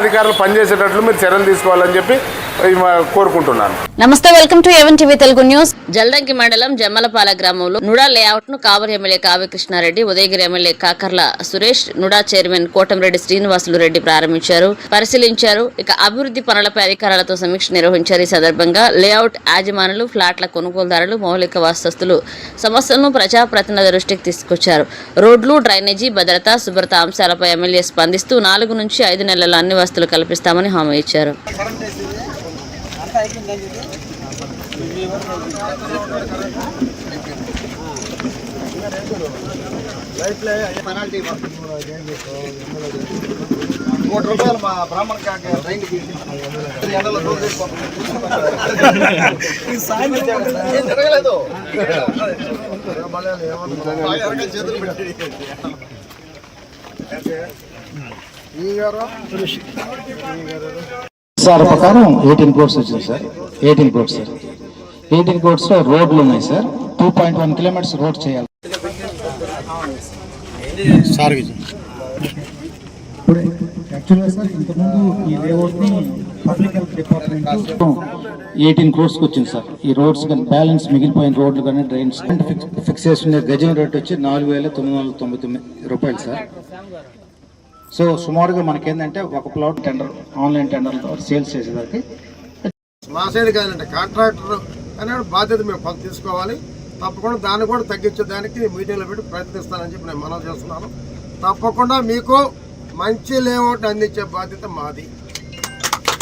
అధికారులు పనిచేసేటట్లు మీరు చర్యలు తీసుకోవాలని చెప్పి కోరుకుంటున్నాను. నమస్తే, welcome to A one TV Telugu news. Jaladanki మండలం జమ్మలపాల గ్రామంలో నుడా లేఅవుట్ ను Kavali MLA Kavya Krishnareddy, Udayagiri MLA Kakarla Suresh, NUDA chairman Kotamreddy Srinivasulu Reddy ప్రారంభించారు, పరిశీలించారు. ఇక అభివృద్ధి పనులపై అధికారులతో సమీక్ష నిర్వహించారు. ఈ సందర్భంగా లేఅవుట్ యాజమానులు, ఫ్లాట్ల కొనుగోలుదారులు, మౌలిక వాస్తస్తులు సమస్యలను ప్రజాప్రతినిధుల దృష్టికి తీసుకొచ్చారు. రోడ్లు, డ్రైనేజీ, భద్రత, శుభ్రత అంశాలపై ఎమ్మెల్యే స్పందిస్తూ 4 నుంచి 5 నెలల్లో అన్ని వసతులు కల్పిస్తామని హామీ ఇచ్చారు. ₹1 మా బ్రాహ్మణ జరగలేదు సార్ ప్రకారం 18 crores వచ్చింది సార్. 18 crores sir. 18 crores లో రోడ్లు ఉన్నాయి సార్. 2.1 kilometers రోడ్ చేయాలి సార్. ఇప్పుడు యాక్చువల్గా సార్ ఇంతకుముందు ఈ లేఅవుట్ని పబ్లిక్ హెల్త్ డిపార్ట్మెంట్ 18 crores వచ్చింది సార్. ఈ రోడ్స్ కానీ బ్యాలెన్స్ మిగిలిపోయిన రోడ్లు కానీ డ్రైన్స్ ఫిక్స్ చేసుకునే గజం రేట్ వచ్చి ₹4,999 సార్. సో సుమారుగా మనకేంటంటే ఒక plot tender, online tender sales చేసేదానికి మా సైడ్ కాదంటే కాంట్రాక్టర్ అనే బాధ్యత మేము కొంత తీసుకోవాలి. తప్పకుండా దాన్ని కూడా తగ్గించేదానికి మీటింగ్లో పెట్టి ప్రయత్నిస్తానని చెప్పి నేను మనవి చేస్తున్నాను. తప్పకుండా మీకు మంచి లేఅవుట్ అందించే బాధ్యత మాది.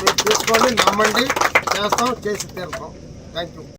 మీరు తీసుకోండి, నమ్మండి, చేస్తాం, చేసి తీరుతాం. Thank you.